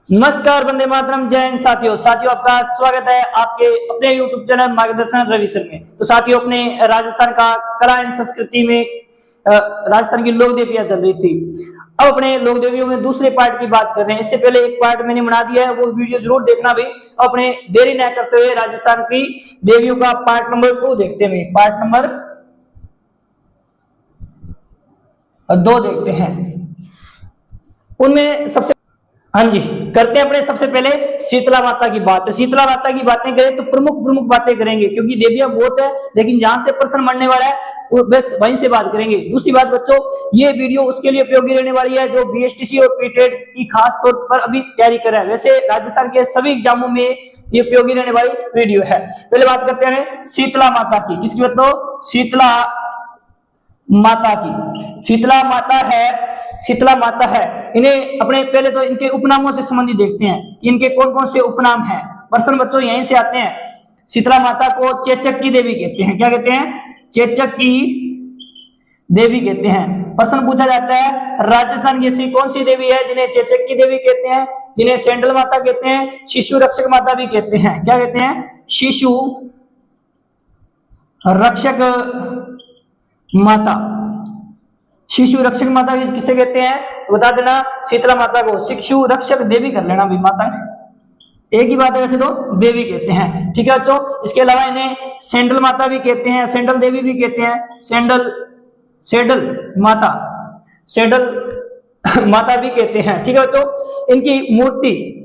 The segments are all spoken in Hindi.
नमस्कार, वंदे मातरम, जय हिंद। साथियों आपका स्वागत है आपके अपने YouTube चैनल मार्गदर्शन रवि सर में। तो साथियों, अपने राजस्थान का कला एवं संस्कृति में राजस्थान की लोक देवियां चल रही थी। अब अपने लोक देवियों में दूसरे पार्ट की बात कर रहे हैं। इससे पहले एक पार्ट मैंने बना दिया है, वो वीडियो जरूर देखना भी। अपने देरी न करते हुए राजस्थान की देवियों का पार्ट नंबर 2 देखते हैं। पार्ट नंबर 2 देखते हैं। उनमें सबसे हाँ जी, करते हैं अपने सबसे पहले शीतला माता की बात। तो शीतला माता की बातें करें तो प्रमुख बातें करेंगे, क्योंकि देवियां बहुत है, लेकिन जहां से प्रश्न बनने वाला है वो बस वहीं से बात करेंगे। दूसरी बात बच्चों, ये वीडियो उसके लिए उपयोगी रहने वाली है जो बीएसटीसी और पीटेट की खास तौर पर अभी तैयारी कर रहा है। वैसे राजस्थान के सभी एग्जामों में ये उपयोगी रहने वाली वीडियो है। पहले बात करते हैं शीतला माता की। किसकी बात? तो शीतला माता की। शीतला माता है। इन्हें अपने पहले तो इनके उपनामों से संबंधित देखते हैं, इनके कौन कौन से उपनाम हैं। प्रश्न बच्चों यहीं से आते हैं। शीतला माता को चेचक की देवी कहते हैं। क्या कहते हैं? चेचक की देवी कहते हैं। प्रश्न पूछा जाता है राजस्थान की ऐसी कौन सी देवी है जिन्हें चेचक की देवी कहते हैं, जिन्हें सेंडल माता कहते हैं, शिशु रक्षक माता भी कहते हैं। क्या कहते हैं? शिशु रक्षक माता। शिशु रक्षक माता किसे कहते हैं बता देना। शीतला माता को शिशु रक्षक देवी कर लेना भी। माता एक ही बात है, वैसे तो देवी कहते हैं। ठीक है बच्चों, इसके अलावा इन्हें सेंडल माता भी कहते हैं, सेंडल देवी भी कहते हैं, सेडल माता भी कहते हैं। ठीक है बच्चों, इनकी मूर्ति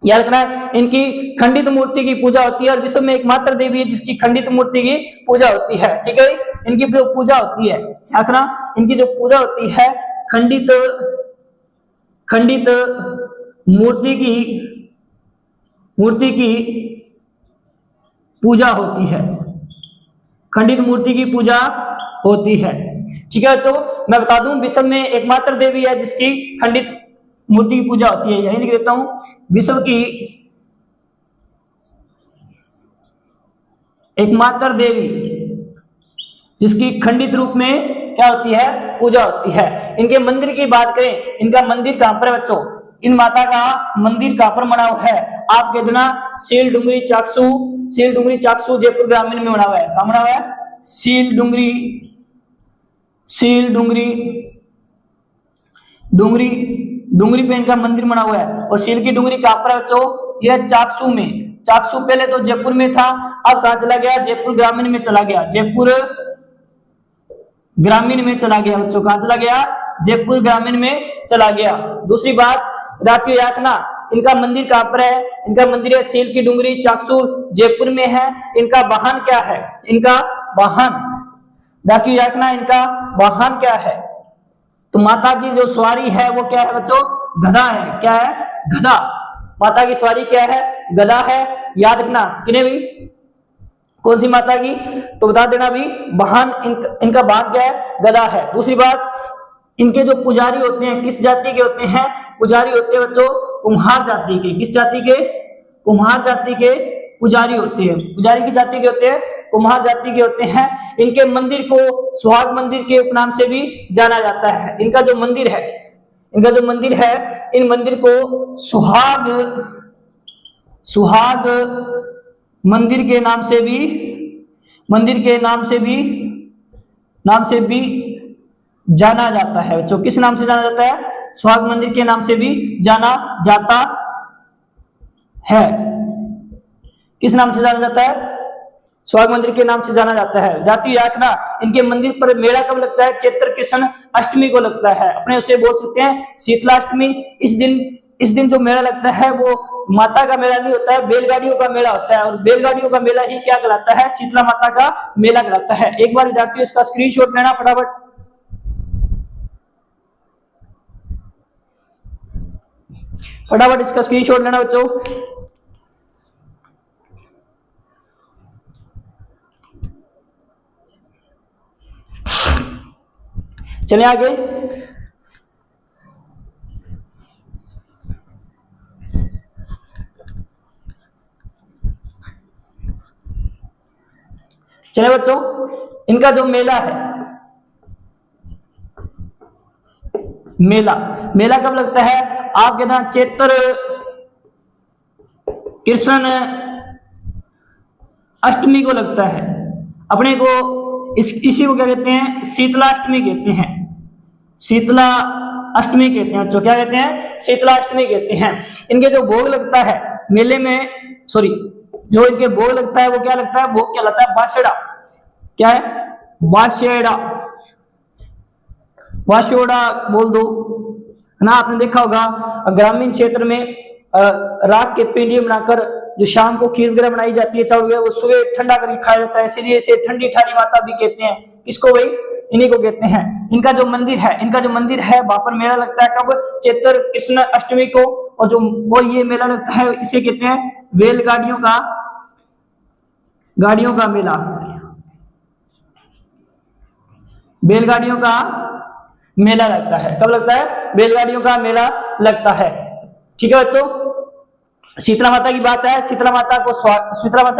याद रखना है, इनकी खंडित मूर्ति की पूजा होती है और विश्व में एकमात्र देवी है जिसकी खंडित मूर्ति की पूजा होती है। ठीक है, इनकी जो पूजा होती है, याद रखना, इनकी जो पूजा होती है खंडित मूर्ति की पूजा होती है। खंडित मूर्ति की पूजा होती है। ठीक है बच्चों, मैं बता दूं विश्व में एकमात्र देवी है जिसकी खंडित मूर्ति की पूजा होती है। यही लिख देता हूं, विश्व की एकमात्र देवी जिसकी खंडित रूप में क्या होती है? पूजा होती है। इनके मंदिर की बात करें, इनका मंदिर कहां पर है बच्चों? इन माता का मंदिर कहां पर बना हुआ है? आप कह देना सील डुंगरी चाकसू जयपुर ग्रामीण में बना हुआ है। कहां बना हुआ है? सील डुंगरी पे इनका मंदिर बना हुआ है। और सील की डुंगरी कहां पर है बच्चों? यह चाकसू में। चाकसू पहले तो जयपुर में था, अब कहां चला गया? जयपुर ग्रामीण में चला गया। जयपुर ग्रामीण में चला गया बच्चों। कहां चला गया? जयपुर ग्रामीण में चला गया। दूसरी बात रातियों याद ना, इनका मंदिर कहां पर है? इनका मंदिर है सील की डुंगरी चाकसू जयपुर में है। इनका वाहन क्या है? इनका वाहन रातियों याद ना, इनका वाहन क्या है? तो माता की जो सवारी है वो क्या है बच्चों? गधा है। क्या है? गधा। माता की सवारी क्या है? गधा है। याद रखना। किन्हें भी? कौन सी माता की? तो बता देना भी, वाहन इनका वाहन क्या है? गधा है। दूसरी बात, इनके जो पुजारी होते हैं किस जाति के होते हैं? पुजारी होते हैं बच्चों कुम्हार जाति के। किस जाति के? कुम्हार जाति के पुजारी होते हैं। पुजारी की जाति के होते हैं? कुम्हार जाति के होते हैं। इनके मंदिर को सुहाग मंदिर के उपनाम से भी जाना जाता है। इनका जो मंदिर है इन मंदिर को सुहाग मंदिर के नाम से भी जाना जाता है बच्चों। किस नाम से जाना जाता है? सुहाग मंदिर के नाम से भी जाना जाता है। किस नाम से जाना जाता है? सुहाग मंदिर के नाम से जाना जाता है। जाति यातना, इनके मंदिर पर मेला कब लगता है? चैत्र कृष्ण अष्टमी को लगता है। अपने उसे बोल सकते हैं शीतलाष्टमी। इस दिन जो मेला लगता है वो माता का मेला नहीं होता है, बैलगाड़ियों का मेला होता है। और बैलगाड़ियों का मेला ही क्या कहलाता है? शीतला माता का मेला कहलाता है। एक बार विद्यार्थियों इसका स्क्रीनशॉट लेना फटाफट इसका स्क्रीनशॉट लेना बच्चों। चलिए आगे। चले बच्चों, इनका जो मेला है, मेला कब लगता है? आप कहते हैं कृष्ण अष्टमी को लगता है। अपने को इसी को क्या कहते हैं, शीतला अष्टमी कहते हैं। शीतला अष्टमी कहते हैं, जो क्या कहते हैं, शीतला अष्टमी कहते हैं। इनके जो भोग लगता है मेले में, सॉरी, जो इनके भोग लगता है वो क्या लगता है, भोग क्या लगता है, बासेड़ा। क्या है, बासेड़ा, बासेड़ा बोल दो ना। आपने देखा होगा ग्रामीण क्षेत्र में राख के पिंडी बनाकर जो शाम को खीर वगैरह बनाई जाती है, चावल वगैरह, वो सुबह ठंडा करके खाया जाता है, इसलिए इसे ठंडी ठारी माता भी कहते हैं। किसको भाई, इन्हीं को कहते हैं। इनका जो मंदिर है वहां पर मेला लगता है कब, चैत्र कृष्ण अष्टमी को। और जो वो ये मेला लगता है इसे कहते हैं बैलगाड़ियों का मेला। बैलगाड़ियों का मेला लगता है, कब लगता है, बैलगाड़ियों का मेला लगता है। ठीक है बच्चों, शीतला माता की बात है। शीतला माता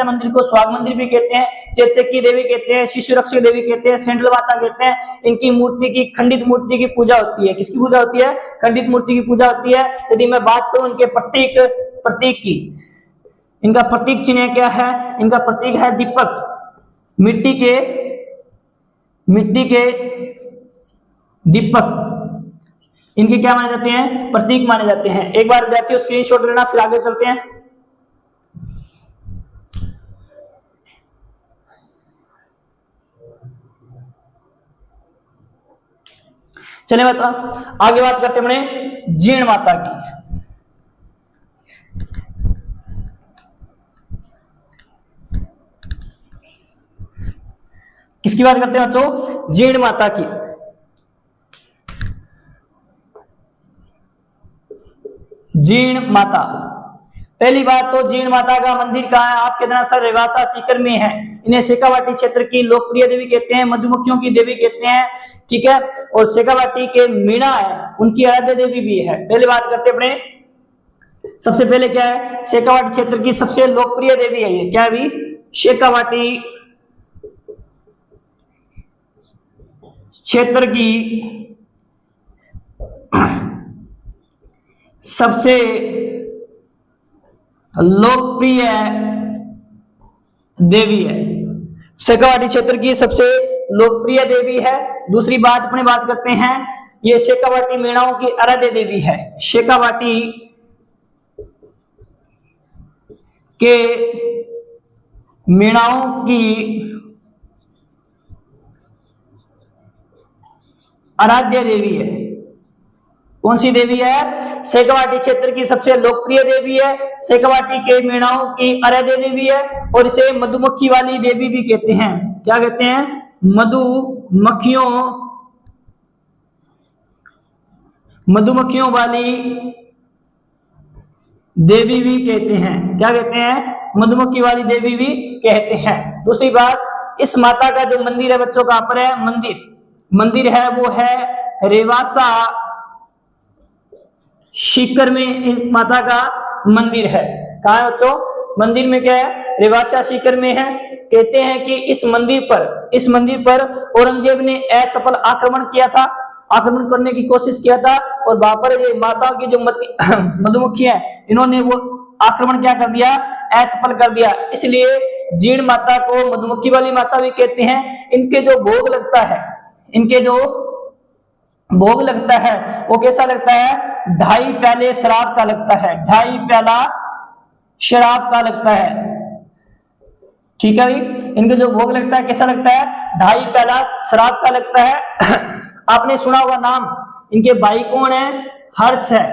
मंदिर को स्वाग मंदिर भी कहते हैं, चेचक देवी कहते हैं, शिशु रक्षक देवी कहते हैं, सेंट्रल माता कहते हैं। इनकी मूर्ति की, खंडित मूर्ति की पूजा होती है। किसकी पूजा होती है, खंडित मूर्ति की पूजा होती है। यदि मैं बात करूं इनके प्रतीक की, इनका प्रतीक चिन्ह क्या है, इनका प्रतीक है दीपक। मिट्टी के दीपक इनके क्या माने जाते हैं, प्रतीक माने जाते हैं। एक बार विद्यार्थियों स्क्रीनशॉट लेना, फिर आगे चलते हैं। चलिए बता, आगे बात करते हैं अपने जीण माता की। किसकी बात करते हैं बच्चों, जीण माता की। जीण माता, पहली बात तो जीण माता का मंदिर कहाँ है, आपके देना सर रेवासा सीकर में है। इन्हें शेखावाटी क्षेत्र की लोकप्रिय देवी कहते हैं, मधुमक्खियों की देवी कहते हैं। ठीक है, और शेखावाटी के मीणा है, उनकी आराध्य देवी भी है। पहले बात करते अपने, सबसे पहले क्या है, शेखावाटी क्षेत्र की सबसे लोकप्रिय देवी है ये, क्या भी, शेखावाटी क्षेत्र की सबसे लोकप्रिय देवी है, शेखावाटी क्षेत्र की सबसे लोकप्रिय देवी है। दूसरी बात अपने बात करते हैं, ये शेखावाटी मीणाओं की आराध्य देवी है। शेखावाटी के मीणाओं की आराध्य देवी है। कौन सी देवी है, शेखावाटी क्षेत्र की सबसे लोकप्रिय देवी है, शेखावाटी के मीणाओं की आराध्य देवी है। और इसे मधुमक्खी वाली देवी भी कहते हैं। क्या कहते हैं, मधुमक्खियों वाली देवी भी कहते हैं। क्या कहते हैं, मधुमक्खी वाली देवी भी कहते हैं। दूसरी बात, इस माता का जो मंदिर है बच्चों, कहां पर है, मंदिर है वो है रेवासा सीकर में। एक माता का मंदिर है, कहा है बच्चों, मंदिर में क्या है, रेवासा सीकर में है। कहते हैं कि इस मंदिर पर औरंगजेब ने असफल आक्रमण किया था, आक्रमण करने की कोशिश किया था। और वहां पर ये माता की जो मधुमक्खी है, इन्होंने वो आक्रमण क्या कर दिया, असफल कर दिया। इसलिए जीण माता को मधुमक्खी वाली माता भी कहते हैं। इनके जो भोग लगता है वो कैसा लगता है, 2.5 प्याले शराब का लगता है, 2.5 प्याला शराब का लगता है। ठीक है भाई, इनके जो भोग लगता है कैसा लगता है, 2.5 प्याला शराब का लगता है। आपने सुना होगा नाम, इनके भाई कौन है, हर्ष है,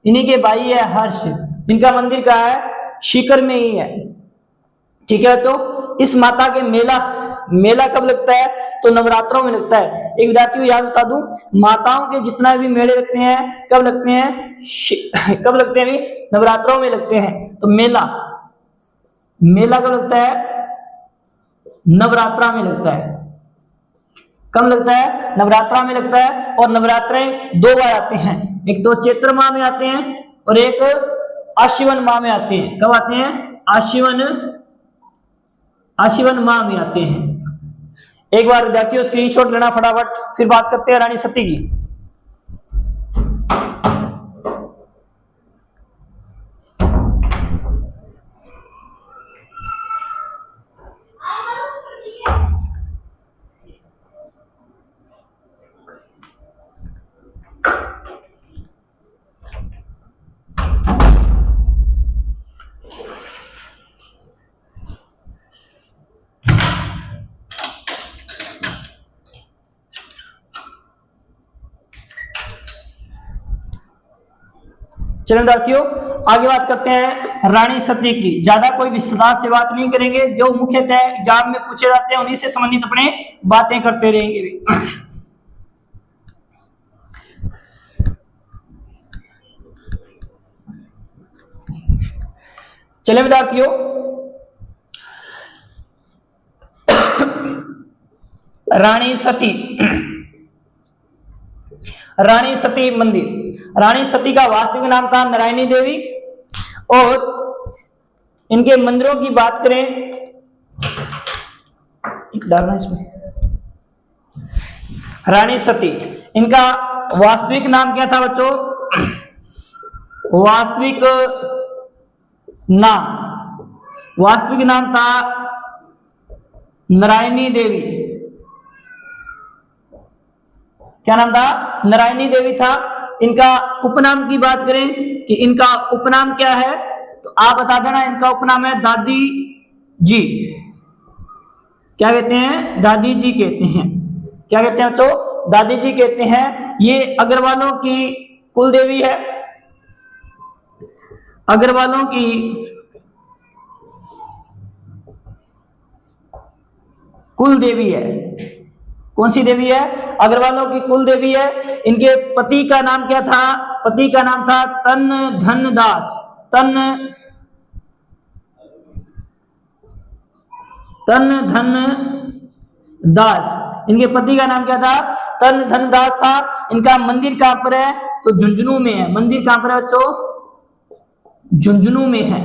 इन्हीं के भाई है हर्ष, जिनका मंदिर कहाँ है, सीकर में ही है। ठीक है तो इस माता के मेला कब लगता है, तो नवरात्रों में लगता है। एक विद्यार्थी को याद बता दूं, माताओं के जितना भी मेले लगते हैं कब लगते हैं, नवरात्रों में लगते हैं। तो मेला कब लगता है, नवरात्रा में लगता है। कब लगता है, नवरात्रा में लगता है। और नवरात्रें 2 बार आते हैं, एक तो चैत्र माह में आते हैं और एक आश्विन माह में आते हैं। कब आते हैं, आश्विन माह में आते हैं। एक बार विद्यार्थियों स्क्रीनशॉट लेना फटाफट, फिर बात करते हैं रानी सती की। चलो विद्यार्थियों आगे बात करते हैं रानी सती की। ज्यादा कोई विस्तार से बात नहीं करेंगे, जो मुख्यतः एग्जाम में पूछे जाते हैं उन्हीं से संबंधित अपने बातें करते रहेंगे। चले विद्यार्थियों रानी सती, रानी सती मंदिर। रानी सती का वास्तविक नाम था नारायणी देवी, और इनके मंदिरों की बात करें, एक डालना इसमें, रानी सती, इनका वास्तविक नाम क्या था बच्चों? वास्तविक नाम था नारायणी देवी। क्या नाम था? नारायणी देवी था। इनका उपनाम की बात करें कि इनका उपनाम क्या है, तो आप बता देना। इनका उपनाम है दादी जी। क्या कहते हैं? दादी जी कहते हैं। क्या कहते हैं बच्चों? दादी जी कहते हैं। ये अग्रवालों की कुल देवी है, अग्रवालों की कुल देवी है। कौन सी देवी है? अग्रवालों की कुल देवी है। इनके पति का नाम क्या था? पति का नाम था तन धन दास। तन धन दास, इनके पति का नाम क्या था? तन धन दास था। इनका मंदिर कहां पर है? तो झुंझुनू में है। मंदिर कहां पर है बच्चों? झुंझुनू में है।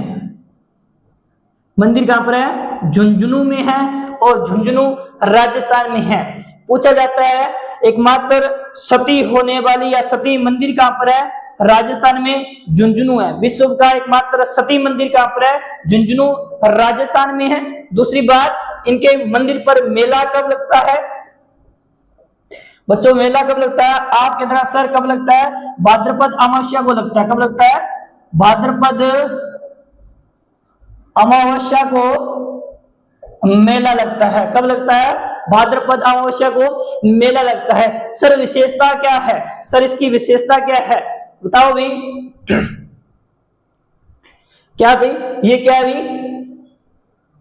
मंदिर कहां पर है? झुंझुनू में है, और झुंझुनू राजस्थान में है। पूछा जाता है एकमात्र सती होने वाली या सती मंदिर कहां पर है? राजस्थान में झुंझुनू है। विश्व का एकमात्र सती मंदिर कहां पर है? झुंझुनू राजस्थान में है। दूसरी बात, इनके मंदिर पर मेला कब लगता है बच्चों? मेला कब लगता है? आप कहते हैं सर कब लगता है? भाद्रपद अमावस्या को लगता है। कब लगता है? भाद्रपद अमावस्या को मेला लगता है। कब लगता है? भाद्रपद अमावस्या को मेला लगता है। सर विशेषता क्या है? सर इसकी विशेषता क्या है बताओ भाई। क्या भाई? ये क्या है भाई?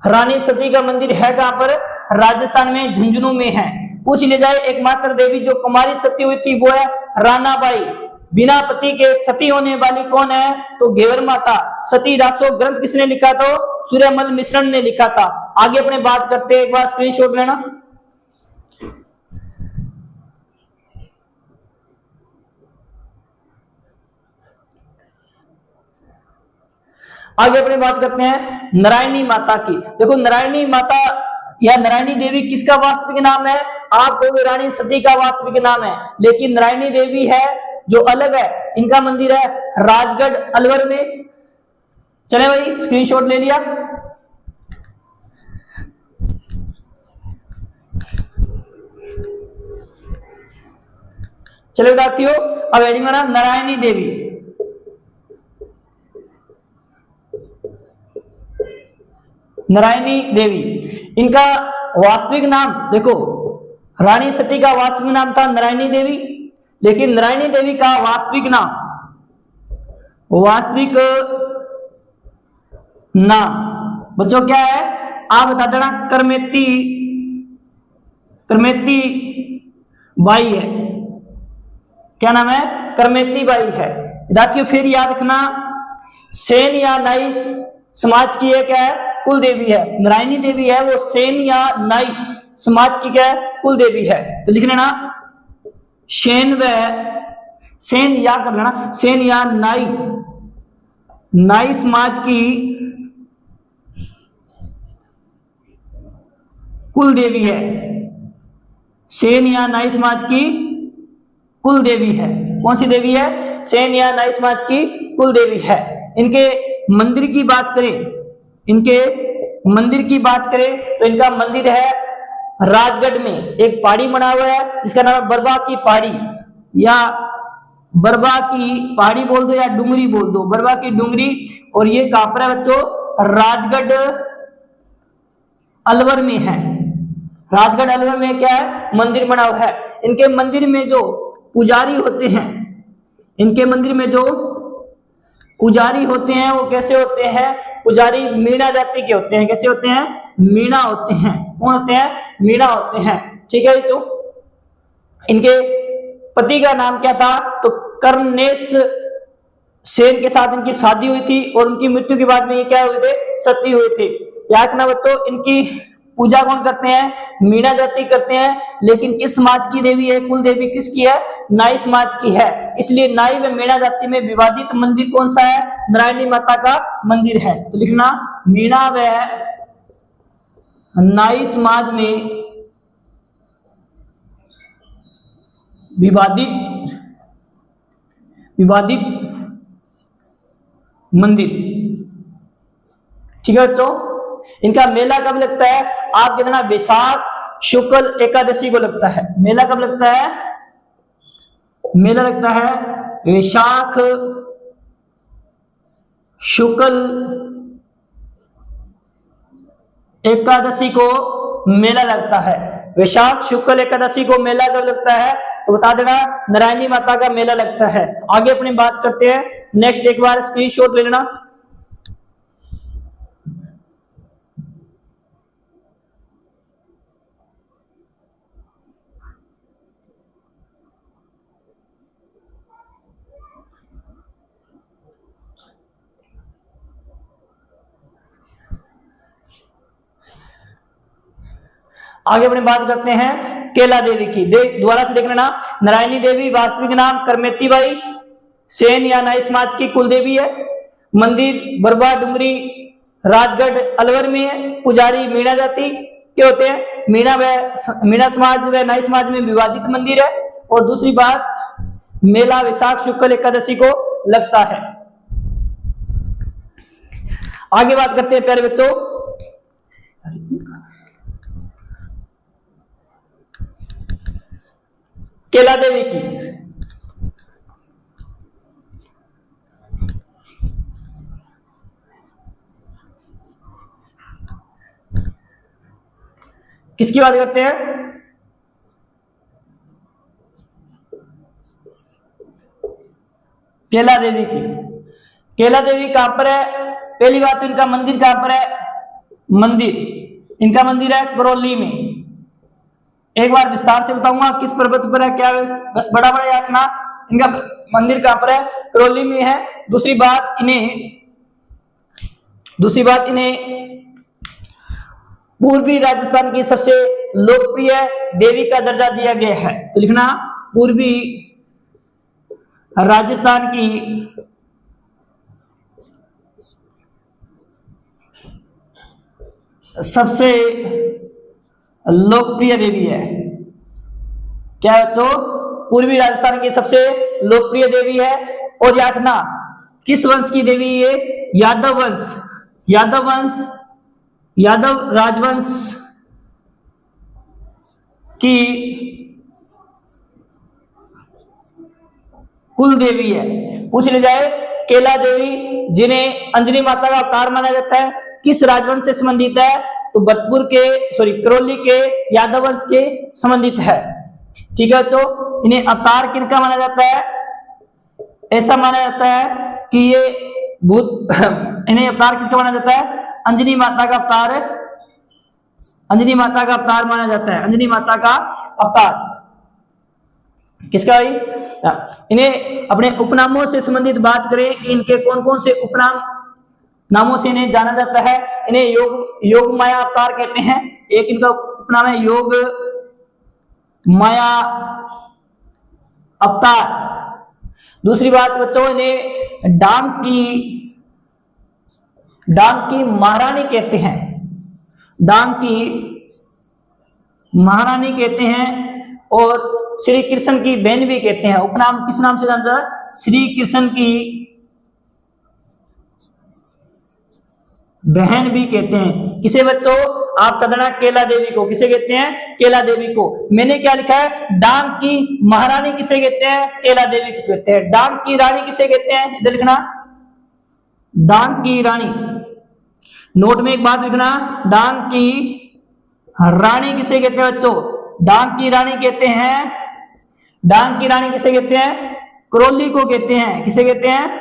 रानी सती का मंदिर है कहां पर? राजस्थान में, झुंझुनू में है। पूछ ले जाए एकमात्र देवी जो कुमारी सती हुई थी वो है रानाबाई। बिना पति के सती होने वाली कौन है? तो घेवर माता। सती दासो ग्रंथ किसने लिखा? तो सूर्यमल मिश्रण ने लिखा था। आगे अपने बात करते हैं, एक बार स्क्रीनशॉट लेना। आगे अपनी बात करते हैं नारायणी माता की। देखो नारायणी माता या नारायणी देवी किसका वास्तविक नाम है? आप कहोगे रानी सती का वास्तविक नाम है, लेकिन नारायणी देवी है जो अलग है। इनका मंदिर है राजगढ़ अलवर में। चले भाई स्क्रीनशॉट ले लिया। चलो विद्यार्थियों अब हेडिंग बना नारायणी देवी। नारायणी देवी, इनका वास्तविक नाम देखो, रानी सती का वास्तविक नाम था नारायणी देवी, लेकिन नारायणी देवी का वास्तविक नाम बच्चों क्या है? आप बता देना। करमेती बाई है। क्या नाम है? करमेती बाई है। विद्यार्थियों फिर याद रखना, सेन या नाई समाज की क्या है? कुल देवी है। नारायणी देवी है वो सेन या नाई समाज की क्या है? कुल देवी है। तो लिख लेना सेन या कर लेना, सेन या नाई समाज की कुल देवी है। सेन या नाई समाज की कुल देवी है। कौन सी देवी है? सेन या नाई समाज की कुल देवी है। इनके मंदिर की बात करें तो इनका मंदिर है राजगढ़ में। एक पहाड़ी बना हुआ है जिसका नाम है बरबा की पहाड़ी, या बरबा की पहाड़ी बोल दो या डुंगरी बोल दो, बरबा की डुंगरी। और ये कहां पर है बच्चों? राजगढ़ अलवर में है। राजगढ़ अलवर में क्या है? मंदिर बना हुआ है। इनके मंदिर में जो पुजारी होते हैं, इनके मंदिर में जो पुजारी होते हैं वो कैसे होते हैं, पुजारी मीणा जाति के होते हैं। कैसे होते हैं, मीणा होते हैं। कौन होते हैं, मीणा होते हैं। ठीक है बच्चों, इनके पति का नाम क्या था, तो कर्णेश सेन के साथ इनकी शादी हुई थी और उनकी मृत्यु के बाद में ये क्या हुए थे, सती हुए थे। याद रखना बच्चों, इनकी पूजा कौन करते हैं, मीणा जाति करते हैं। लेकिन किस समाज की देवी है, कुल देवी किसकी है, नाई समाज की है। इसलिए नाई व मीणा जाति में विवादित मंदिर कौन सा है, नारायणी माता का मंदिर है। तो लिखना, मीणा व नाई समाज में विवादित मंदिर। ठीक है बच्चों, इनका मेला कब लगता है, आप कितना, वैशाख शुक्ल एकादशी को लगता है। मेला कब लगता है, मेला लगता है वैशाख शुक्ल एकादशी को मेला लगता है। वैशाख शुक्ल एकादशी को मेला कब लगता है, तो बता देना, नारायणी माता का मेला लगता है। आगे अपनी बात करते हैं नेक्स्ट, एक बार स्क्रीनशॉट ले लेना। आगे अपनी बात करते हैं केला देवी की। दोबारा से देख लेना, नारायणी देवी वास्तविक नाम करमेती बाई सेन या नाई समाज की कुल देवी है। मंदिर बरबा डुंगरी राजगढ़ अलवर में है। पुजारी मीणा जाति के होते हैं। मीणा समाज व नाई समाज में विवादित मंदिर है। और दूसरी बात, मेला वैशाख शुक्ल एकादशी को लगता है। आगे बात करते हैं प्यारे बच्चों, केला देवी की। किसकी बात करते हैं, केला देवी की। केला देवी कहां पर है, पहली बात तो इनका मंदिर कहां पर है, मंदिर इनका मंदिर है करौली में। एक बार विस्तार से बताऊंगा किस पर्वत पर है क्या, बस बड़ा बड़ा याद रखना। इनका मंदिर कहां पर है, करौली में है। दूसरी बात इन्हें पूर्वी राजस्थान की सबसे लोकप्रिय देवी का दर्जा दिया गया है। तो लिखना, पूर्वी राजस्थान की सबसे लोकप्रिय देवी है। क्या बच्चों, पूर्वी राजस्थान की सबसे लोकप्रिय देवी है। और याद रखना, किस वंश की देवी ये, यादव वंश, यादव राजवंश की कुल देवी है। पूछ ले जाए, केला देवी जिन्हें अंजनी माता का अवतार माना जाता है, किस राजवंश से संबंधित है, तो करौली के यादव वंश के संबंधित है। ठीक है बच्चों, इन्हें अवतार किनका माना जाता है, ऐसा माना जाता है कि ये इन्हें अवतार किसका माना जाता है, अंजनी माता का अवतार माना जाता है। अंजनी माता का अवतार किसका भाई, इन्हें अपने उपनामों से संबंधित बात करें कि इनके कौन कौन से उपनाम नामों से इन्हें जाना जाता है। इन्हें योग माया अवतार कहते हैं। एक इनका उपनाम है योग माया अवतार। दूसरी बात बच्चों, इन्हें डांग की महारानी कहते हैं। डांग की महारानी कहते हैं और श्री कृष्ण की बहन भी कहते हैं। उपनाम किस नाम से जानता है, श्री कृष्ण की बहन भी कहते हैं। किसे बच्चों, आप तदना केला देवी को किसे कहते हैं, केला देवी को। मैंने क्या लिखा है, डांग की महारानी किसे कहते हैं, केला देवी को कहते हैं। डांग की रानी किसे कहते हैं, इधर लिखना, डांग की रानी। नोट में एक बात लिखना, डांग की रानी किसे कहते हैं बच्चों, डांग की रानी कहते हैं, डांग की रानी किसे कहते हैं, करौली को कहते हैं। किसे कहते हैं,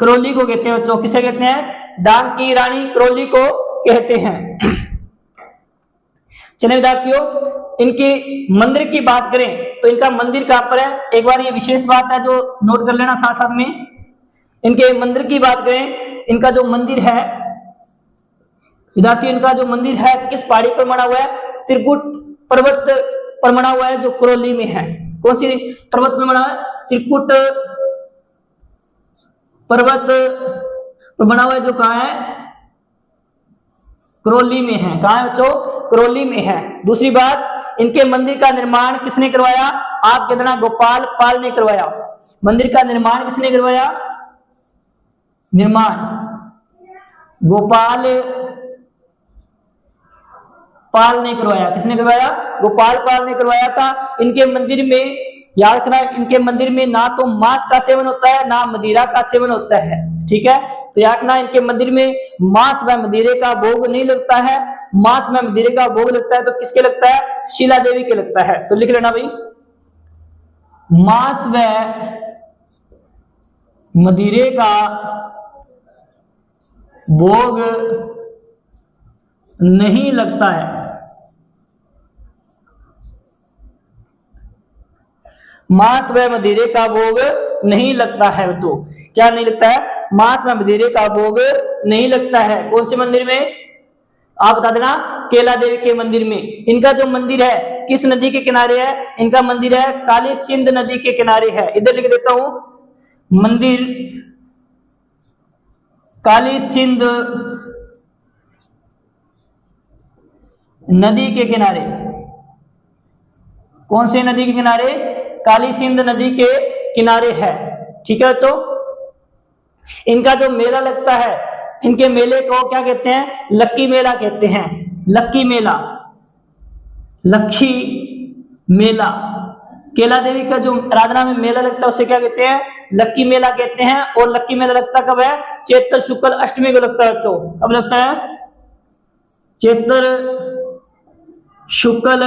करौली को कहते हैं बच्चों। किसे कहते हैं? डांग की रानी करौली को कहते हैं। चलिए विद्यार्थियों, इनके मंदिर की बात करें तो इनका मंदिर कहां पर है, एक बार ये विशेष बात है जो नोट कर लेना साथ साथ में। इनके मंदिर की बात करें, इनका जो मंदिर है विद्यार्थियों, इनका जो मंदिर है किस पहाड़ी पर बना हुआ है? त्रिकुट पर्वत पर बना हुआ है जो करौली में है। कौन सी पर्वत में बना है? त्रिकुट पर्वत पर बना हुआ है जो कहां है? करौली में है। कहां है बच्चों? करौली में है। दूसरी बात, इनके मंदिर का निर्माण किसने करवाया? आप कहते गोपाल पाल ने करवाया। मंदिर का निर्माण किसने करवाया? निर्माण गोपाल पाल ने करवाया। किसने करवाया? गोपाल पाल ने करवाया था। इनके मंदिर में याद रखना, इनके मंदिर में ना तो मांस का सेवन होता है ना मदिरा का सेवन होता है। ठीक है, तो याद रखना इनके मंदिर में मांस व मदिरे का भोग नहीं लगता है। मांस व मदिरे का भोग लगता है तो किसके लगता है? शीला देवी के लगता है। तो लिख लेना भाई, मांस व मदिरे का भोग नहीं लगता है। मांस व मदिरे का भोग नहीं लगता है बच्चों। क्या नहीं लगता है? मांस व मदिरे का भोग नहीं लगता है। कौन से मंदिर में? आप बता देना, केला देवी के मंदिर में। इनका जो मंदिर है किस नदी के किनारे है? इनका मंदिर है काली सिंध नदी के किनारे है। इधर लिख देता हूं, मंदिर काली सिंध नदी के किनारे। कौन से नदी के किनारे? काली सिंध नदी के किनारे है। ठीक है बच्चों, इनका जो मेला लगता है, इनके मेले को क्या कहते हैं? लक्की मेला कहते हैं। लक्की मेला, लक्की मेला। केला देवी का जो आराधना में मेला लगता है उसे क्या कहते हैं? लक्की मेला कहते हैं। और लक्की मेला लगता कब है? चैत्र शुक्ल अष्टमी को लगता है बच्चों। कब लगता है? चैत्र शुक्ल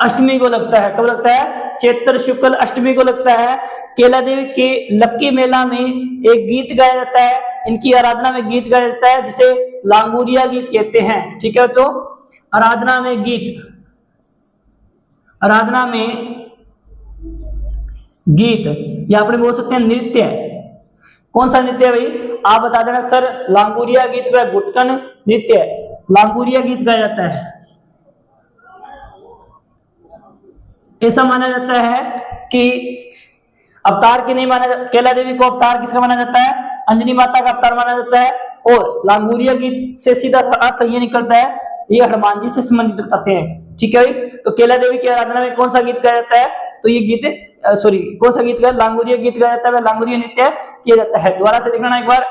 अष्टमी को लगता है। कब लगता है? चैत्र शुक्ल अष्टमी को लगता है। केला देवी के लक्की मेला में एक गीत गाया जाता है, इनकी आराधना में गीत गाया जाता है जिसे लांगुरिया गीत कहते हैं। ठीक है बच्चों, आराधना में गीत, आराधना में गीत या अपने बोल सकते हैं नृत्य। कौन सा नृत्य है भाई? आप बता देना सर। लांगुरिया गीत व गुटकन नृत्य, लांगुरिया गीत गाया जाता है। ऐसा माना जाता है कि अवतार के नहीं माना, केला देवी को अवतार किसका माना जाता है? अंजनी माता का अवतार माना जाता है। और लांगुरिया गीत से सीधा अर्थ ये निकलता है, ये हनुमान जी से संबंधित बताते हैं। ठीक है भाई, तो केला देवी की आराधना में कौन सा गीत गाया जाता है? तो ये गीत कौन सा गीत गाया? लांगुरिया गीत गाया जाता है, लांगुरिया नृत्य किया जाता है। दोबारा से देखना एक बार।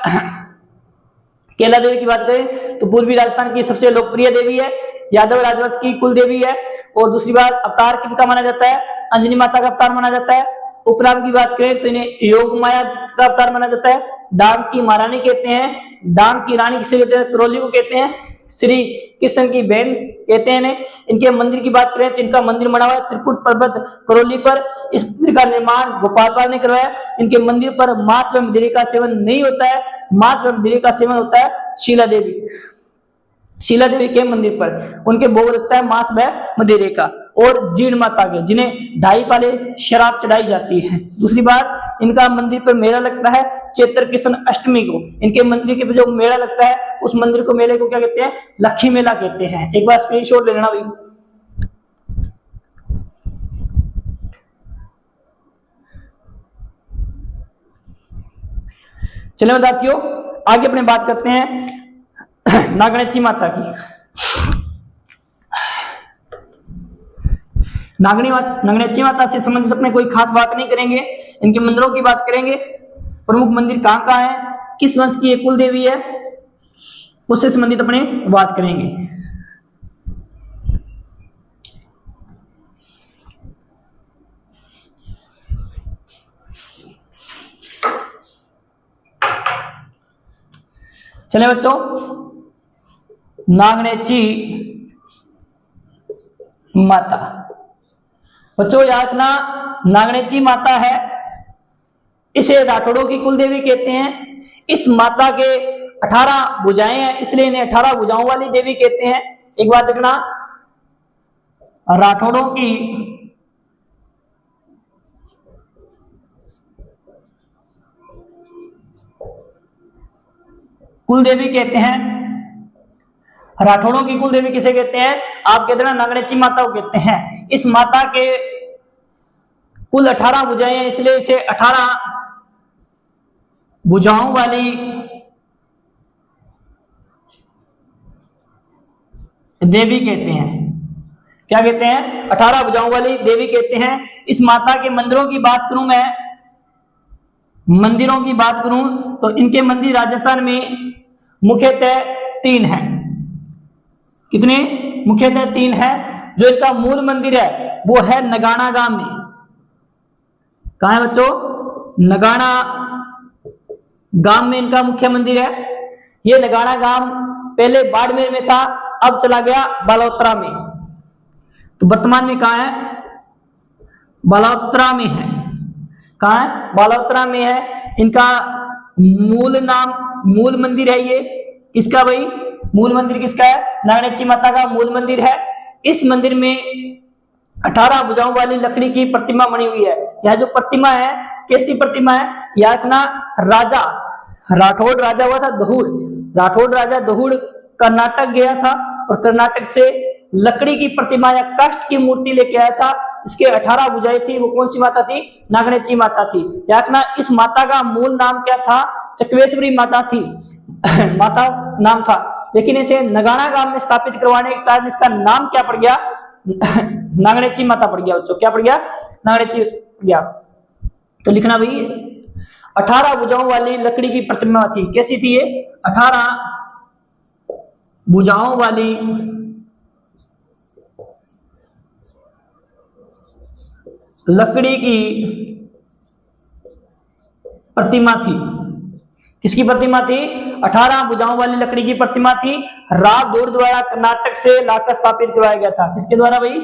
केला देवी की बात करें तो पूर्वी राजस्थान की सबसे लोकप्रिय देवी है, यादव राजवंश की कुल देवी है। और दूसरी बात, अवतार किनका माना जाता है? अंजनी माता का अवतार माना जाता है। उपनाम की बात करें तो इन्हें योग माया का अवतार माना जाता है। डांग की महारानी कहते हैं। डांग की रानी किसे कहते हैं? करौली को कहते हैं। श्री कृष्ण की बहन कहते हैं इन्हें। इनके मंदिर की बात करें तो इनका मंदिर बना हुआ है त्रिकुट पर्वत करौली पर। इस मंदिर का निर्माण गोपाल पाल ने करवाया। इनके मंदिर पर मांस व मदिरे का सेवन नहीं होता है। मांस व मदिरे का सेवन होता है शीला देवी, शीला देवी के मंदिर पर उनके भोग लगता है मांस व मदिरे का। और जीर्ण माता के, जिन्हें ढाई पाले शराब चढ़ाई जाती है। दूसरी बात, इनका मंदिर पर मेला लगता है चैत्र कृष्ण अष्टमी को। इनके मंदिर के जो मेला लगता है उस मंदिर को, मेले को क्या कहते हैं? लक्की मेला कहते हैं। एक बार स्क्रीनशॉट ले लेना भाई। चलिए विद्यार्थियों, आगे अपने बात करते हैं नागणेची माता की। नागणेची माता से संबंधित अपने कोई खास बात नहीं करेंगे, इनके मंदिरों की बात करेंगे। प्रमुख मंदिर कहां कहां है, किस वंश की कुल देवी है, उससे संबंधित अपने बात करेंगे। चले बच्चों, नागणेची माता, बच्चों याद रखना नागणेची माता है इसे राठौड़ों की कुल देवी कहते हैं। इस माता के 18 भुजाएं हैं, इसलिए इन्हें 18 भुजाओं वाली देवी कहते हैं। एक बात देखना, राठौड़ों की कुल देवी कहते हैं, राठौड़ों की कुल देवी किसे कहते हैं? आप कहते हैं नागणेची माता को कहते हैं। इस माता के कुल 18 भुजाएं हैं, इसलिए इसे 18 भुजाओं वाली देवी कहते हैं। क्या कहते हैं? 18 भुजाओं वाली देवी कहते हैं। इस माता के मंदिरों की बात करूं मैं, मंदिरों की बात करूं तो इनके मंदिर राजस्थान में मुख्यतः 3 हैं। कितने? मुख्यतः 3 है। जो इनका मूल मंदिर है वो है नगाना गांव में। कहां है बच्चों? नगाना गांव में इनका मुख्य मंदिर है। ये नगाना गांव पहले बाड़मेर में था, अब चला गया बालोतरा में। तो वर्तमान में कहां है? बालोतरा में है। कहां है? बालोतरा में है। इनका मूल नाम, मूल मंदिर है ये किसका भाई? मूल मंदिर किसका है? नागणेची माता का मूल मंदिर है। इस मंदिर में 18 भुजाओं वाली लकड़ी की प्रतिमा बनी हुई है। यह जो प्रतिमा है कैसी प्रतिमा है? यह इतना राजा राठौड़ राजा हुआ था दहुड़, राठौड़ राजा दहुड़ कर्नाटक गया था और कर्नाटक से लकड़ी की प्रतिमा या काष्ठ की मूर्ति लेके आया था, इसके 18 भुजाएं थी। वो कौन सी माता थी? नागणेची माता थी। यातना इस माता का मूल नाम क्या था? चक्वेश्वरी माता थी माता नाम था, लेकिन इसे नगाना गांव में स्थापित करवाने के कारण इसका नाम क्या पड़ गया? नागणेची माता पड़ गया। बच्चों क्या पड़ गया? नागणेची पड़ गया। तो लिखना भाई 18 भुजाओं वाली लकड़ी की प्रतिमा थी। कैसी थी ये? 18 भुजाओं वाली लकड़ी की प्रतिमा थी। किसकी प्रतिमा थी? 18 भुजाओं वाली लकड़ी की प्रतिमा थी। राव दौड़ द्वारा कर्नाटक से लाकर स्थापित करवाया गया था। किसके द्वारा भाई?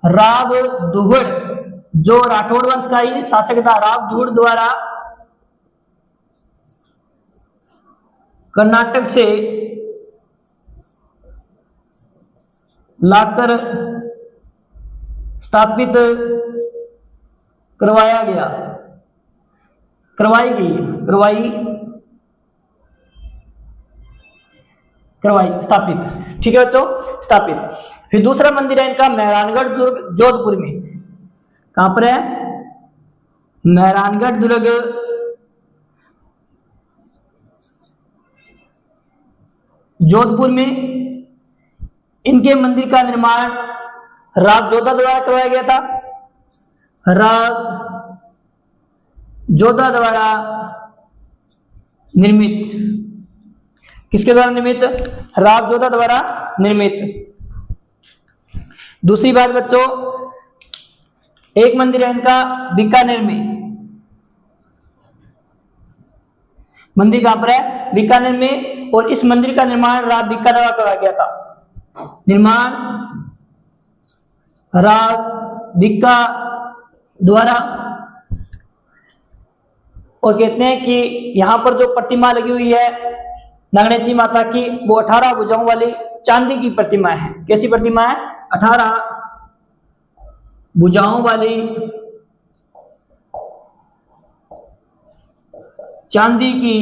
राव दुहड़, जो राठौड़ वंश का ही शासक था, राव दुहड़ द्वारा कर्नाटक से लाकर स्थापित करवाया गया, करवाई स्थापित। ठीक है बच्चों, स्थापित। फिर दूसरा मंदिर है इनका मेहरानगढ़ दुर्ग जोधपुर में। कहां पर है? मेहरानगढ़ दुर्ग जोधपुर में। इनके मंदिर का निर्माण राव जोधा द्वारा करवाया गया था। राव जोधा द्वारा निर्मित। किसके द्वारा निर्मित? राव जोधा द्वारा निर्मित। दूसरी बात बच्चों, एक मंदिर है इनका बीकानेर में। मंदिर कहां पर है? बीकानेर में। और इस मंदिर का निर्माण राव बीका द्वारा करवाया गया था। निर्माण राव बीका द्वारा। और कहते हैं कि यहां पर जो प्रतिमा लगी हुई है नागणेची माता की, वो 18 भुजाओं वाली चांदी की प्रतिमा है। कैसी प्रतिमा है? 18 भुजाओं वाली चांदी की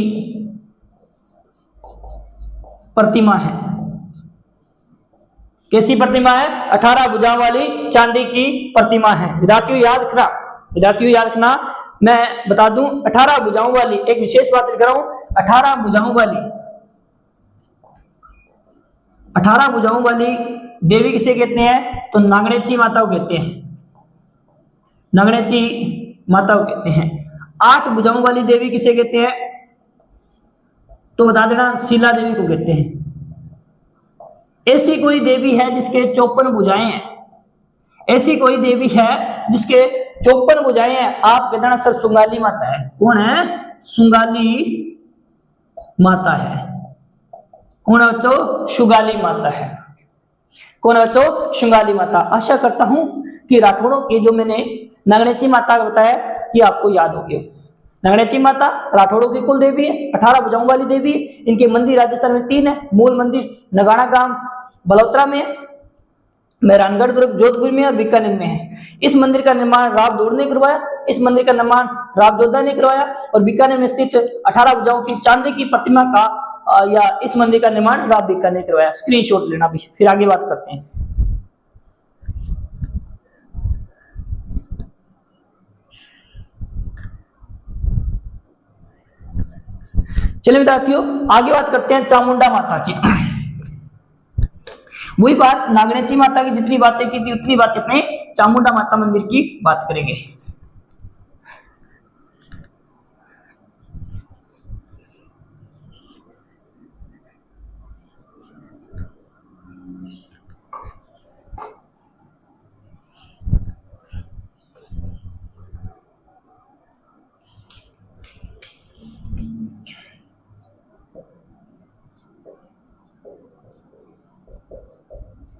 प्रतिमा है। कैसी प्रतिमा है? 18 भुजाओं वाली चांदी की प्रतिमा है। विद्यार्थियों याद रखना, मैं बता दूं 18 भुजाओं वाली, एक विशेष बात कर रहा हूं। 18 भुजाओं वाली देवी किसे कहते हैं? तो नागणेची माता को कहते हैं। नागणेची माता को कहते हैं। 8 भुजाओं वाली देवी किसे कहते हैं? तो बता देना, शीला देवी को कहते हैं। ऐसी कोई देवी है जिसके 54 भुजाएं हैं? ऐसी कोई देवी है जिसके 54 भुजाएं हैं? आप कहते हैं सर सुंगाली माता है। कौन है? सुंगाली माता है। कौन है बच्चों? शुगाली माता है। कौन है बच्चों? शुगाली माता। आशा करता हूं कि राठौड़ों के जो मैंने नागणेची माता का बताया कि आपको याद हो गया। नगणेची माता राठौड़ों की कुल देवी है, 18 भुजाओं वाली देवी है। इनके मंदिर राजस्थान में 3 है। मूल मंदिर नगाना गांव बलौत्रा में है, मेहरानगढ़ दुर्ग जोधपुर में और बीकानेर में है। इस मंदिर का निर्माण राव दूर ने करवाया, इस मंदिर का निर्माण राव जोधा ने करवाया और बीकानेर में स्थित 18 भुजाओं की चांदी की प्रतिमा का या इस मंदिर का निर्माण राव बीकानेर ने करवाया। स्क्रीनशॉट लेना भी, फिर आगे बात करते हैं। चलिए विद्यार्थियों आगे बात करते हैं चामुंडा माता की। वही बात नागणेची माता की जितनी बातें की थी उतनी बातें अपने चामुंडा माता मंदिर की बात करेंगे।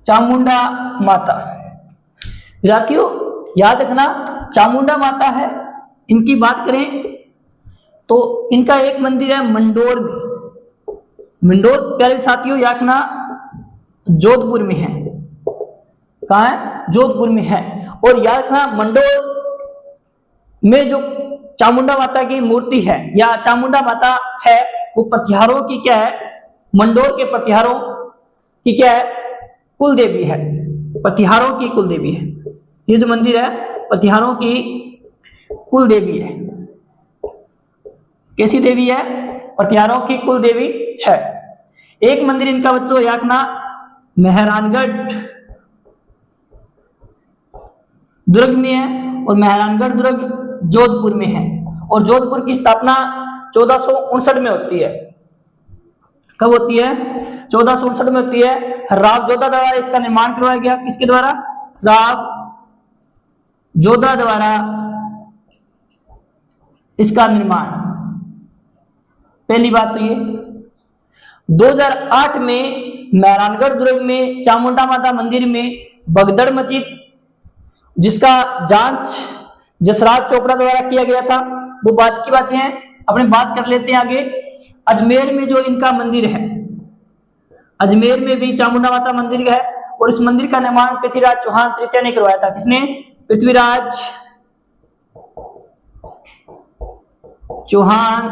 चामुंडा माता विद्यार्थियों याद रखना, चामुंडा माता है, इनकी बात करें तो इनका एक मंदिर है मंडोर में। मंडोर प्यारे साथियों याद रखना जोधपुर में है। कहाँ है? जोधपुर में है। और याद रखना मंडोर में जो चामुंडा माता की मूर्ति है या चामुंडा माता है वो प्रतिहारों की क्या है? मंडोर के प्रतिहारों की क्या है? कुल देवी है, प्रतिहारों की कुल देवी है। ये जो मंदिर है प्रतिहारों की कुल देवी है। कैसी देवी है? प्रतिहारों की कुल देवी है। एक मंदिर इनका बच्चों याद रखना मेहरानगढ़ दुर्ग में है और मेहरानगढ़ दुर्ग जोधपुर में है। और जोधपुर की स्थापना 1459 में होती है। कब होती है? 1459 में होती है। राव जोधा द्वारा इसका निर्माण करवाया गया। किसके द्वारा? राव जोधा द्वारा इसका निर्माण। पहली बात तो ये 2008 में मेहरानगढ़ दुर्ग में चामुंडा माता मंदिर में भगदड़ मची, जिसका जांच जसराज चोपड़ा द्वारा किया गया था। वो बात की बातें हैं, अपने बात कर लेते हैं आगे। अजमेर में जो इनका मंदिर है, अजमेर में भी चामुंडा माता मंदिर है और इस मंदिर का निर्माण पृथ्वीराज चौहान तृतीय ने करवाया था। किसने? पृथ्वीराज चौहान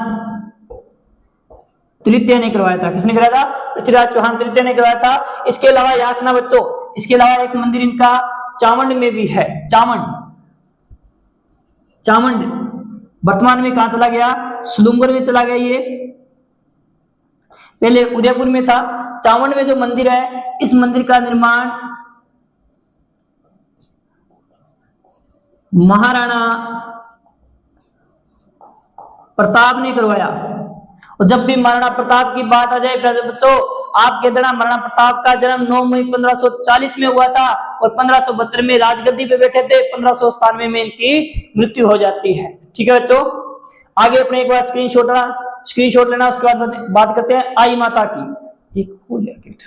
तृतीय ने करवाया था। किसने कराया था? पृथ्वीराज चौहान तृतीय ने करवाया था। इसके अलावा याद रखना बच्चों, इसके अलावा एक मंदिर इनका चामुंड में भी है। चामुंड वर्तमान में कहां चला गया? सुलुम्बर में चला गया। ये पहले उदयपुर में था। चामुंड में जो मंदिर है इस मंदिर का निर्माण महाराणा प्रताप ने करवाया। और जब भी महाराणा प्रताप की बात आ जाए प्यारे बच्चों, आपके देना महाराणा प्रताप का जन्म 9 मई 1540 में हुआ था और 1572 में राजगद्दी पे बैठे थे। 1597 में इनकी मृत्यु हो जाती है। ठीक है बच्चों, आगे अपने एक बार स्क्रीनशॉट लेना। उसके बाद बात करते हैं आई माता की। एक हो गया गेट।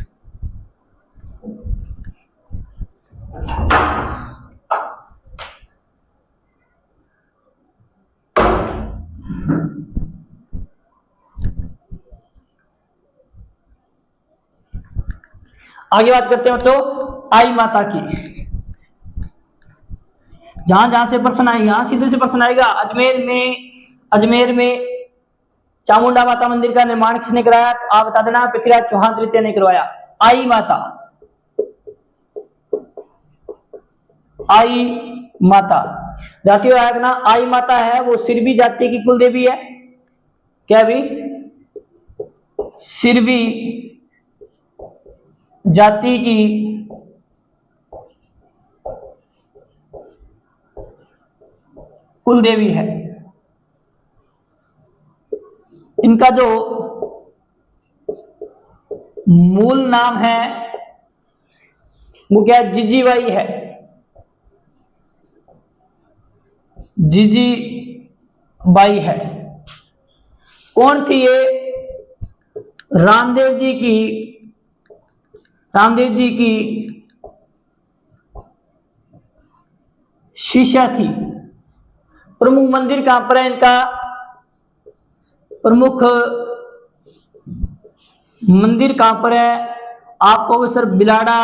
आगे बात करते हैं बच्चों आई माता की। जहां जहां से प्रश्न आएगा यहां सीधे से प्रश्न आएगा। अजमेर में चामुंडा माता मंदिर का निर्माण किसने कराया? आप बता देना। पृथ्वीराज चौहान तृतीय ने करवाया। आई माता जातियों ना आई माता है वो सिरवी जाति की कुल देवी है। क्या भी? सिरवी जाति की कुल देवी है। इनका जो मूल नाम है वो क्या है? जीजीबाई है। जीजीबाई है। कौन थी ये? रामदेव जी की शिष्या थी। प्रमुख मंदिर कहां पर है इनका? प्रमुख मंदिर कहां पर है? आप कहोगे सर बिलाड़ा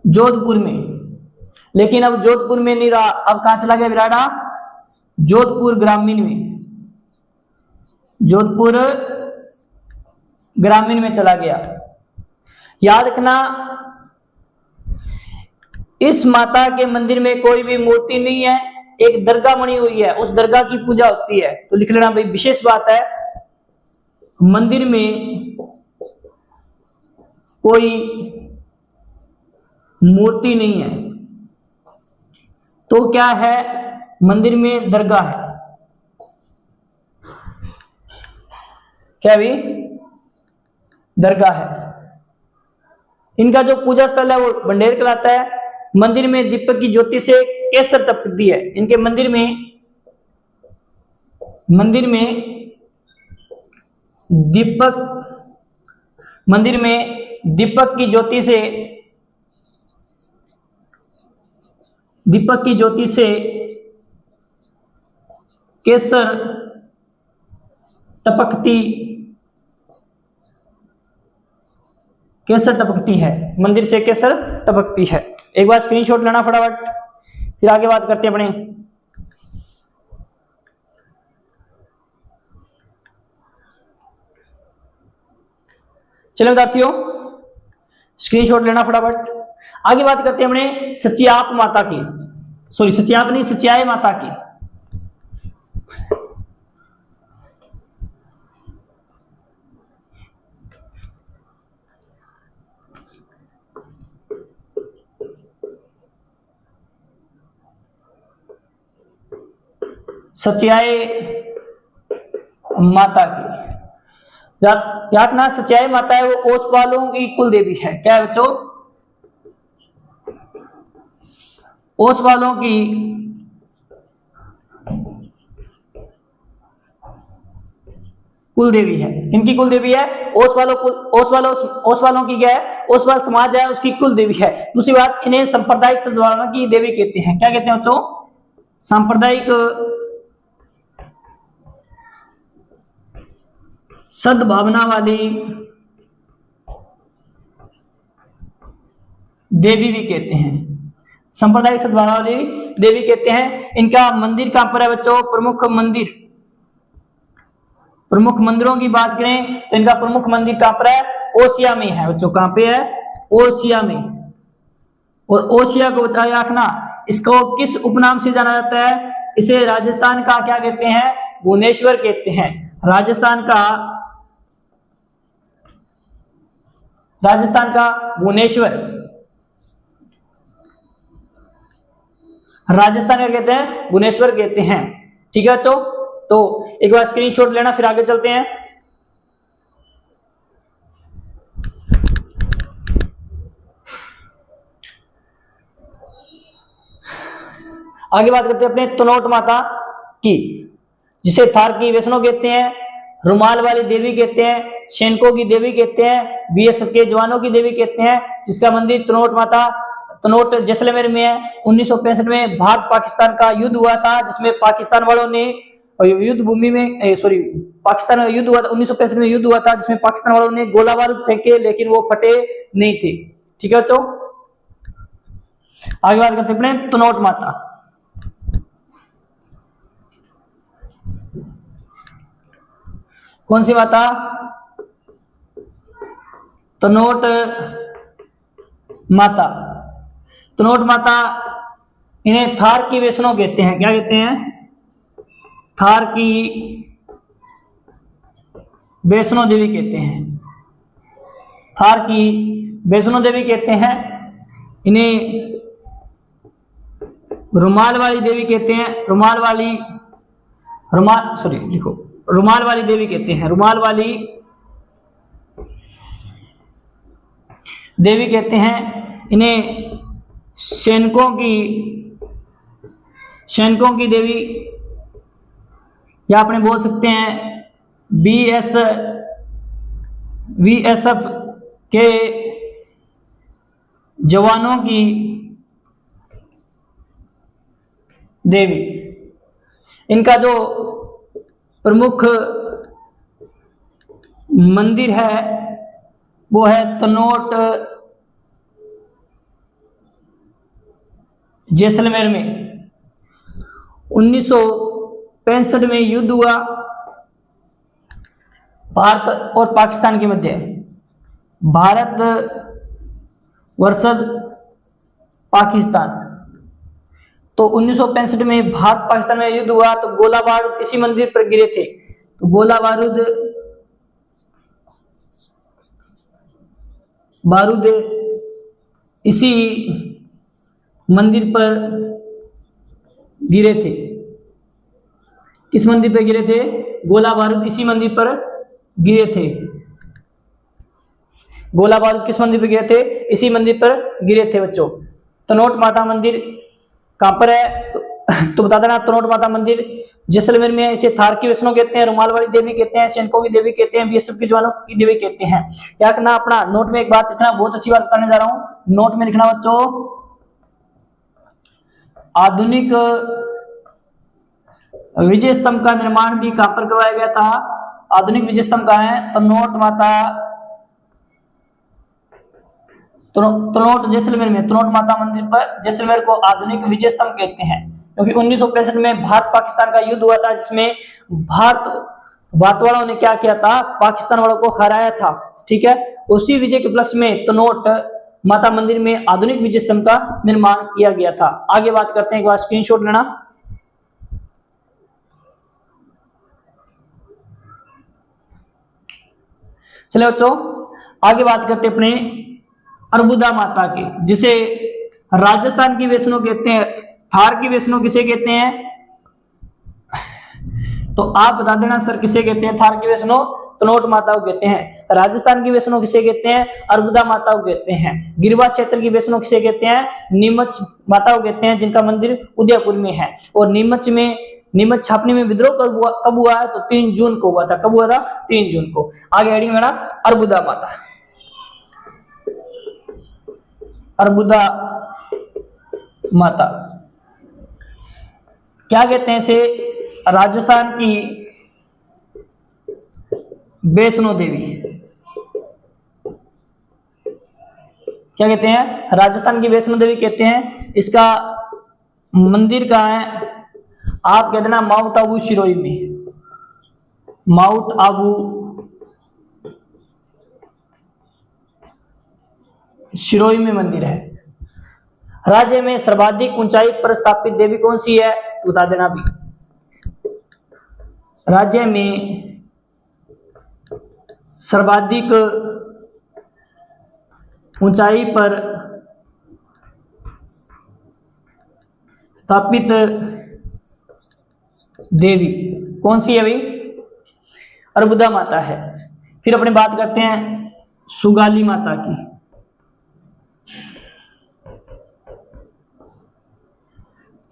जोधपुर में, लेकिन अब जोधपुर में नहीं रहा, अब कहां चला गया बिलाड़ा? जोधपुर ग्रामीण में, जोधपुर ग्रामीण में चला गया। याद रखना, इस माता के मंदिर में कोई भी मूर्ति नहीं है, एक दरगाह बनी हुई है, उस दरगाह की पूजा होती है। तो लिख लेना भाई, विशेष बात है, मंदिर में कोई मूर्ति नहीं है, तो क्या है? मंदिर में दरगाह है। क्या भी? दरगाह है। इनका जो पूजा स्थल है वो बंडेर कहलाता है। मंदिर में दीपक की ज्योति से केसर टपकती है। इनके मंदिर में दीपक की ज्योति से केसर टपकती है। मंदिर से केसर टपकती है। एक बार स्क्रीनशॉट लेना फटाफट, फिर आगे बात करते हैं अपने। चलो विद्यार्थियों, स्क्रीनशॉट लेना फटाफट। आगे बात करते हैं अपने सच्याप माता की, सॉरी सच्याप नहीं, सच्याय माता की। सच्याय माता की याद ना, सच्याय माता है वो ओसवालों की कुल देवी है। क्या है बच्चों? ओसवालों की कुल देवी है। इनकी कुल देवी है ओसवालों की क्या है? ओसवाल समाज है, उसकी कुल देवी है। दूसरी बात, इन्हें सांप्रदायिक सद्भावना की देवी कहते हैं। क्या कहते हैं बच्चों? सांप्रदायिक सद्भावना वाली देवी भी कहते हैं। सांप्रदायिक सद्भावना वाली देवी कहते हैं। इनका मंदिर कहां पर है बच्चों? प्रमुख मंदिरों की बात करें तो इनका प्रमुख मंदिर कहां पर है? ओसिया में है बच्चों। कहां पे है? ओसिया में। और ओसिया को बताया रखना, इसको किस उपनाम से जाना जाता है? इसे राजस्थान का क्या कहते हैं? भुवनेश्वर कहते हैं। राजस्थान का भुवनेश्वर, राजस्थान का कहते हैं भुवनेश्वर कहते हैं। ठीक है बच्चों, तो एक बार स्क्रीनशॉट लेना, फिर आगे चलते हैं। आगे बात करते हैं अपने तनोट माता की, जिसे थार की वैष्णो कहते हैं, रुमाल वाली देवी कहते हैं, सैनिकों की देवी कहते हैं, बीएसएफ के जवानों की देवी कहते हैं। जिसका मंदिर तनोट जैसलमेर में है। 1965 में भारत पाकिस्तान का युद्ध हुआ था, जिसमें पाकिस्तान वालों ने युद्ध भूमि में पाकिस्तान में युद्ध हुआ था। 1965 में युद्ध हुआ था, जिसमें पाकिस्तान वालों ने गोला बारूद फेंके, लेकिन वो फटे नहीं थे। ठीक है बच्चों, आगे बात करते हैं अपने तनोट माता। कौन सी माता? तनोट माता। तनोट माता, इन्हें थार की वैष्णो कहते हैं। क्या कहते हैं? थार की वैष्णो देवी कहते हैं। थार की वैष्णो देवी कहते हैं। इन्हें रुमाल वाली देवी कहते हैं। रुमाल वाली देवी कहते हैं। रुमाल वाली देवी कहते हैं। इन्हें सैनिकों की देवी, या अपने बोल सकते हैं बीएसएफ के जवानों की देवी। इनका जो प्रमुख मंदिर है वो है तनोट जैसलमेर में। 1965 में युद्ध हुआ भारत और पाकिस्तान के मध्य, भारत वर्सेस पाकिस्तान। तो 1965 में भारत पाकिस्तान में युद्ध हुआ तो गोला बारूद इसी मंदिर पर गिरे थे। तो गोला बारूद इसी मंदिर पर गिरे थे। किस मंदिर पर गिरे थे? गोला बारूद इसी मंदिर पर गिरे थे। गोला बारूद किस मंदिर पर गिरे थे? इसी मंदिर पर गिरे थे बच्चों। तनोट माता मंदिर कहां पर है? तो बता देना। तनोट माता मंदिर जैसलमेर में है। इसे थार की वैष्णो कहते हैं, रुमाल वाली देवी कहते हैं, सैनिकों की देवी कहते हैं, बीएसएफ के जवानों की देवी कहते हैं। क्या करना अपना नोट में एक बात लिखना, बहुत अच्छी बात बताने जा रहा हूं। नोट में लिखना बच्चों, आधुनिक विजय स्तंभ का निर्माण भी कहां पर करवाया गया था? आधुनिक विजय स्तंभ कहां है? तनोट माता, तनोट जैसलमेर में। तनोट माता मंदिर पर जैसलमेर को आधुनिक विजय स्तंभ कहते हैं, क्योंकि 1965 में भारत पाकिस्तान का युद्ध हुआ था, जिसमें भारत वालों ने क्या किया था? पाकिस्तान वालों को हराया था। ठीक है, उसी विजय के उपलक्ष्य में तनोट माता मंदिर में आधुनिक विजय स्तंभ का निर्माण किया गया था। आगे बात करते हैं, एक बार स्क्रीनशॉट लेना। चलो बच्चों आगे बात करते हैं अपने अर्बुदा माता की, जिसे राजस्थान की वैष्णो कहते हैं। थार की वैष्णो किसे कहते हैं? तो आप बता देना सर किसे कहते हैं? थार की वैष्णो तनोट माता को कहते हैं। राजस्थान की वैष्णो किसे कहते हैं? अर्बुदा माता को कहते हैं। गिरवा क्षेत्र की वैष्णो किसे कहते हैं? नीमच माता को कहते हैं, जिनका मंदिर उदयपुर में है। और नीमच छापनी में विद्रोह कब हुआ है? तो 3 जून को हुआ था। कब हुआ था? 3 जून को। आगे हेडिंग लेना, अर्बुदा माता। अर्बुदा माता क्या कहते हैं इसे? राजस्थान की वैष्णो देवी। क्या कहते हैं? राजस्थान की वैष्णो देवी कहते हैं। इसका मंदिर कहां है? आप कहते ना माउंट आबू सिरोही में। माउंट आबू सिरोही में मंदिर है। राज्य में सर्वाधिक ऊंचाई पर स्थापित देवी कौन सी है? बता देना भी। राज्य में सर्वाधिक ऊंचाई पर स्थापित देवी कौन सी है भाई? अर्बुदा माता है। फिर अपने बात करते हैं सुगाली माता की।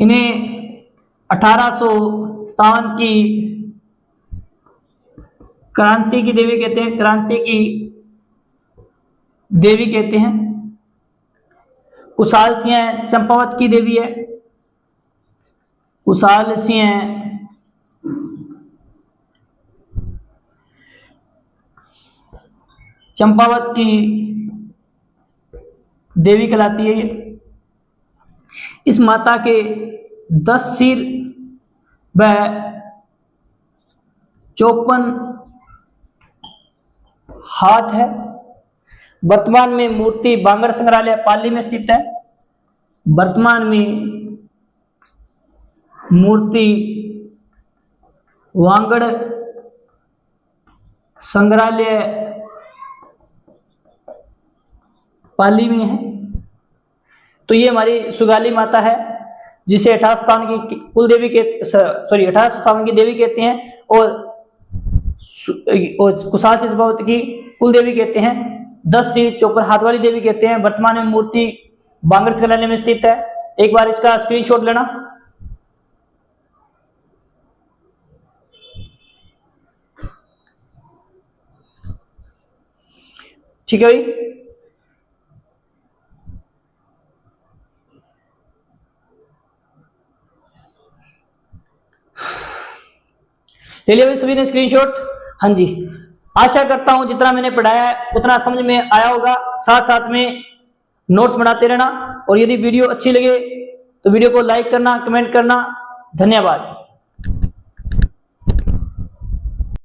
इन्हें 1857 की क्रांति की देवी कहते हैं। क्रांति की देवी कहते हैं। कुशाल सिंह चंपावत की देवी है। कुशाल सिंह चंपावत की देवी कहलाती है। इस माता के 10 सिर व 54 हाथ है। वर्तमान में मूर्ति बांगड़ संग्रहालय पाली में स्थित है। वर्तमान में मूर्ति वांगड़ संग्रहालय पाली में है। तो ये हमारी सुगाली माता है, जिसे 1857 की कुल देवी के 1857 की देवी कहते हैं, और कुशाल सिंह चंपावत की कुल देवी कहते हैं। 10 सिर 54 हाथ वाली देवी कहते हैं। वर्तमान में मूर्ति बांगड़ संग्रहालय में स्थित है। एक बार इसका स्क्रीनशॉट लेना। ठीक है भाई। ले लिया सभी ने स्क्रीनशॉट? हाँ जी, आशा करता हूं जितना मैंने पढ़ाया है उतना समझ में आया होगा। साथ साथ में नोट्स बनाते रहना, और यदि वीडियो अच्छी लगे तो वीडियो को लाइक करना, कमेंट करना। धन्यवाद।